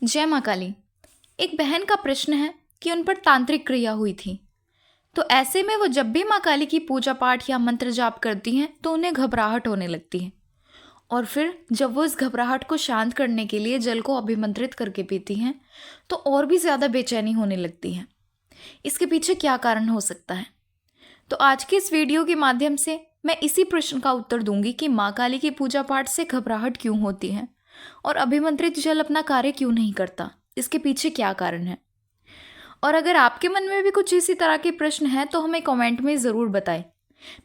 जय माँ काली। एक बहन का प्रश्न है कि उन पर तांत्रिक क्रिया हुई थी। तो ऐसे में वो जब भी माँ काली की पूजा पाठ या मंत्र जाप करती हैं तो उन्हें घबराहट होने लगती है। और फिर जब वो इस घबराहट को शांत करने के लिए जल को अभिमंत्रित करके पीती हैं तो और भी ज़्यादा बेचैनी होने लगती है। इसके पीछे क्या कारण हो सकता है? तो आज की इस वीडियो के माध्यम से मैं इसी प्रश्न का उत्तर दूंगी कि माँ काली की पूजा पाठ से घबराहट क्यों होती है और अभिमंत्रित जल अपना कार्य क्यों नहीं करता, इसके पीछे क्या कारण है। और अगर आपके मन में भी कुछ इसी तरह के प्रश्न हैं तो हमें कमेंट में ज़रूर बताएं।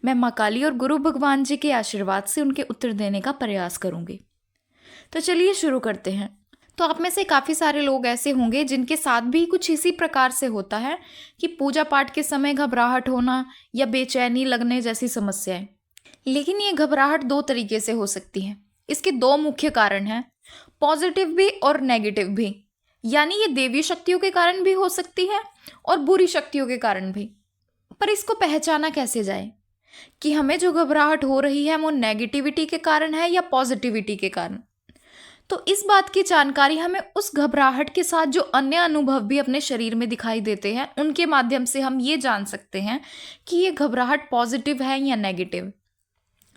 मैं माँ काली और गुरु भगवान जी के आशीर्वाद से उनके उत्तर देने का प्रयास करूंगी। तो चलिए शुरू करते हैं। तो आप में से काफ़ी सारे लोग ऐसे होंगे जिनके साथ भी कुछ इसी प्रकार से होता है कि पूजा पाठ के समय घबराहट होना या बेचैनी लगने जैसी समस्याएं। लेकिन ये घबराहट दो तरीके से हो सकती है। इसके दो मुख्य कारण हैं, पॉजिटिव भी और नेगेटिव भी। यानी ये देवी शक्तियों के कारण भी हो सकती है और बुरी शक्तियों के कारण भी। पर इसको पहचाना कैसे जाए कि हमें जो घबराहट हो रही है वो नेगेटिविटी के कारण है या पॉजिटिविटी के कारण। तो इस बात की जानकारी हमें उस घबराहट के साथ जो अन्य अनुभव भी अपने शरीर में दिखाई देते हैं उनके माध्यम से हम ये जान सकते हैं कि ये घबराहट पॉजिटिव है या नेगेटिव।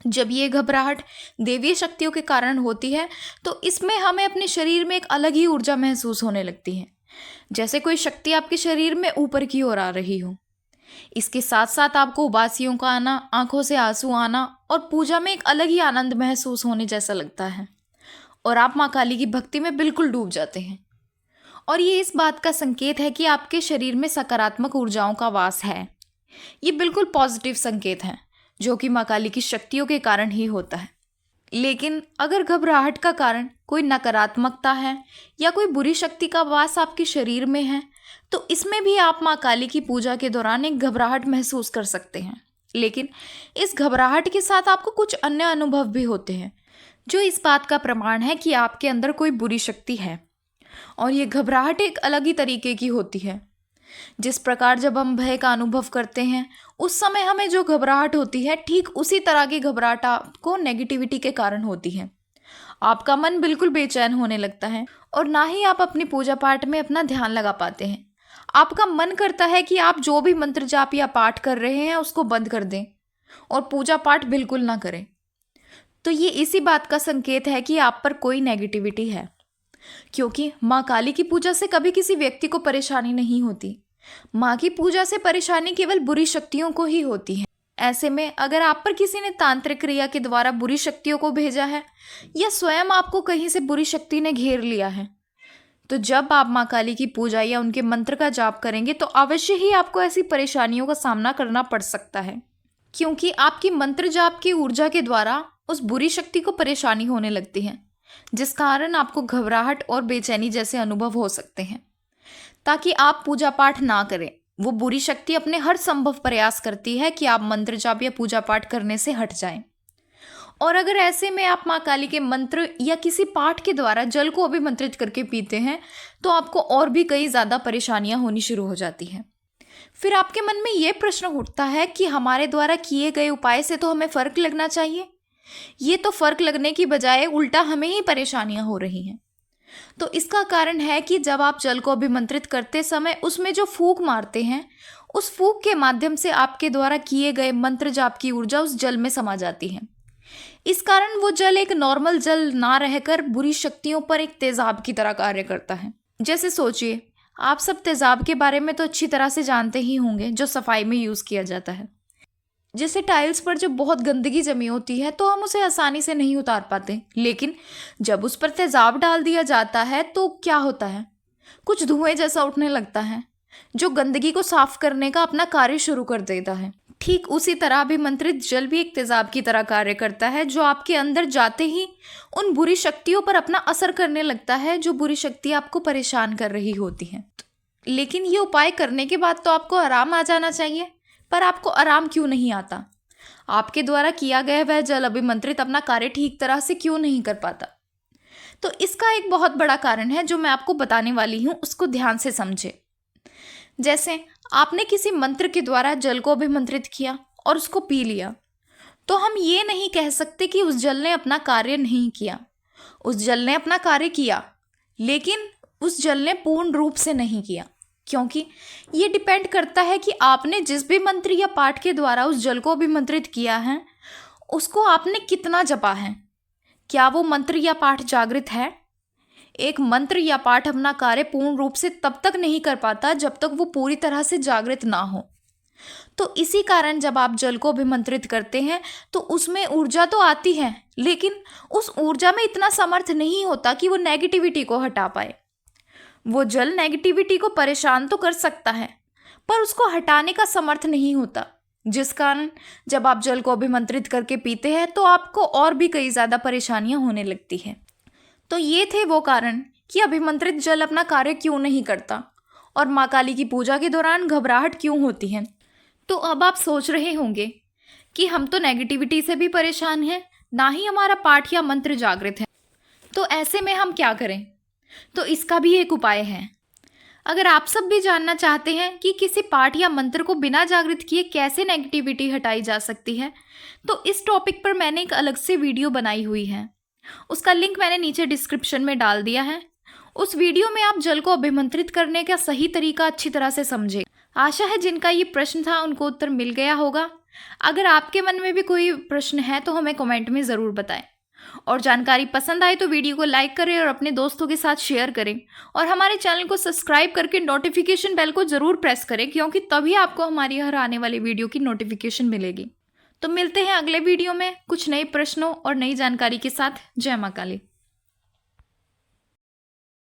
जब ये घबराहट देवीय शक्तियों के कारण होती है तो इसमें हमें अपने शरीर में एक अलग ही ऊर्जा महसूस होने लगती है, जैसे कोई शक्ति आपके शरीर में ऊपर की ओर आ रही हो। इसके साथ साथ आपको उबासियों का आना, आंखों से आंसू आना और पूजा में एक अलग ही आनंद महसूस होने जैसा लगता है और आप माँ काली की भक्ति में बिल्कुल डूब जाते हैं। और ये इस बात का संकेत है कि आपके शरीर में सकारात्मक ऊर्जाओं का वास है। ये बिल्कुल पॉजिटिव संकेत है जो कि माँ काली की शक्तियों के कारण ही होता है। लेकिन अगर घबराहट का कारण कोई नकारात्मकता है या कोई बुरी शक्ति का वास आपके शरीर में है तो इसमें भी आप माँ काली की पूजा के दौरान एक घबराहट महसूस कर सकते हैं। लेकिन इस घबराहट के साथ आपको कुछ अन्य अनुभव भी होते हैं जो इस बात का प्रमाण है कि आपके अंदर कोई बुरी शक्ति है। और ये घबराहट एक अलग ही तरीके की होती है। जिस प्रकार जब हम भय का अनुभव करते हैं उस समय हमें जो घबराहट होती है ठीक उसी तरह की घबराहट आपको नेगेटिविटी के कारण होती है। आपका मन बिल्कुल बेचैन होने लगता है और ना ही आप अपनी पूजा पाठ में अपना ध्यान लगा पाते हैं। आपका मन करता है कि आप जो भी मंत्र जाप या पाठ कर रहे हैं उसको बंद कर दें और पूजा पाठ बिल्कुल ना करें। तो ये इसी बात का संकेत है कि आप पर कोई नेगेटिविटी है, क्योंकि माँ काली की पूजा से कभी किसी व्यक्ति को परेशानी नहीं होती। माँ की पूजा से परेशानी केवल बुरी शक्तियों को ही होती है। ऐसे में अगर आप पर किसी ने तांत्रिक क्रिया के द्वारा बुरी शक्तियों को भेजा है या स्वयं आपको कहीं से बुरी शक्ति ने घेर लिया है तो जब आप माँ काली की पूजा या उनके मंत्र का जाप करेंगे तो अवश्य ही आपको ऐसी परेशानियों का सामना करना पड़ सकता है, क्योंकि आपकी मंत्र जाप की ऊर्जा के द्वारा उस बुरी शक्ति को परेशानी होने लगती है, जिस कारण आपको घबराहट और बेचैनी जैसे अनुभव हो सकते हैं। ताकि आप पूजा पाठ ना करें, वो बुरी शक्ति अपने हर संभव प्रयास करती है कि आप मंत्र जाप या पूजा पाठ करने से हट जाएं। और अगर ऐसे में आप माँ काली के मंत्र या किसी पाठ के द्वारा जल को अभिमंत्रित करके पीते हैं तो आपको और भी कई ज़्यादा परेशानियां होनी शुरू हो जाती हैं। फिर आपके मन में ये प्रश्न उठता है कि हमारे द्वारा किए गए उपाय से तो हमें फ़र्क लगना चाहिए, ये तो फ़र्क लगने की बजाय उल्टा हमें ही परेशानियां हो रही हैं। तो इसका कारण है कि जब आप जल को अभिमंत्रित करते समय उसमें जो फूंक मारते हैं उस फूंक के माध्यम से आपके द्वारा किए गए मंत्र जाप की ऊर्जा उस जल में समा जाती है। इस कारण वो जल एक नॉर्मल जल ना रहकर बुरी शक्तियों पर एक तेजाब की तरह कार्य करता है। जैसे सोचिए, आप सब तेजाब के बारे में तो अच्छी तरह से जानते ही होंगे, जो सफाई में यूज़ किया जाता है। जैसे टाइल्स पर जब बहुत गंदगी जमी होती है तो हम उसे आसानी से नहीं उतार पाते, लेकिन जब उस पर तेजाब डाल दिया जाता है तो क्या होता है, कुछ धुएं जैसा उठने लगता है जो गंदगी को साफ करने का अपना कार्य शुरू कर देता है। ठीक उसी तरह अभिमंत्रित जल भी एक तेजाब की तरह कार्य करता है जो आपके अंदर जाते ही उन बुरी शक्तियों पर अपना असर करने लगता है जो बुरी शक्ति आपको परेशान कर रही होती हैं। लेकिन ये उपाय करने के बाद तो आपको आराम आ जाना चाहिए, पर आपको आराम क्यों नहीं आता? आपके द्वारा किया गया वह जल अभिमंत्रित अपना कार्य ठीक तरह से क्यों नहीं कर पाता? तो इसका एक बहुत बड़ा कारण है जो मैं आपको बताने वाली हूँ, उसको ध्यान से समझे। जैसे आपने किसी मंत्र के द्वारा जल को अभिमंत्रित किया और उसको पी लिया, तो हम ये नहीं कह सकते कि उस जल ने अपना कार्य नहीं किया। उस जल ने अपना कार्य किया, लेकिन उस जल ने पूर्ण रूप से नहीं किया, क्योंकि ये डिपेंड करता है कि आपने जिस भी मंत्र या पाठ के द्वारा उस जल को अभिमंत्रित किया है उसको आपने कितना जपा है। क्या वो मंत्र या पाठ जागृत है? एक मंत्र या पाठ अपना कार्य पूर्ण रूप से तब तक नहीं कर पाता जब तक वो पूरी तरह से जागृत ना हो। तो इसी कारण जब आप जल को अभिमंत्रित करते हैं तो उसमें ऊर्जा तो आती है, लेकिन उस ऊर्जा में इतना समर्थ नहीं होता कि वो नेगेटिविटी को हटा पाए। वो जल नेगेटिविटी को परेशान तो कर सकता है पर उसको हटाने का समर्थ नहीं होता, जिस कारण जब आप जल को अभिमंत्रित करके पीते हैं तो आपको और भी कई ज़्यादा परेशानियां होने लगती हैं। तो ये थे वो कारण कि अभिमंत्रित जल अपना कार्य क्यों नहीं करता और माँ काली की पूजा के दौरान घबराहट क्यों होती है। तो अब आप सोच रहे होंगे कि हम तो नेगेटिविटी से भी परेशान हैं, ना ही हमारा पाठ या मंत्र जागृत है, तो ऐसे में हम क्या करें? तो इसका भी एक उपाय है। अगर आप सब भी जानना चाहते हैं कि किसी पाठ या मंत्र को बिना जागृत किए कैसे नेगेटिविटी हटाई जा सकती है, तो इस टॉपिक पर मैंने एक अलग से वीडियो बनाई हुई है। उसका लिंक मैंने नीचे डिस्क्रिप्शन में डाल दिया है। उस वीडियो में आप जल को अभिमंत्रित करने का सही तरीका अच्छी तरह से समझे। आशा है जिनका ये प्रश्न था उनको उत्तर मिल गया होगा। अगर आपके मन में भी कोई प्रश्न है तो हमें कमेंट में ज़रूर बताएं। और जानकारी पसंद आए तो वीडियो को लाइक करें और अपने दोस्तों के साथ शेयर करें। और हमारे चैनल को सब्सक्राइब करके नोटिफिकेशन बेल को ज़रूर प्रेस करें, क्योंकि तभी आपको हमारी हर आने वाली वीडियो की नोटिफिकेशन मिलेगी। तो मिलते हैं अगले वीडियो में कुछ नए प्रश्नों और नई जानकारी के साथ। जय माँ काली।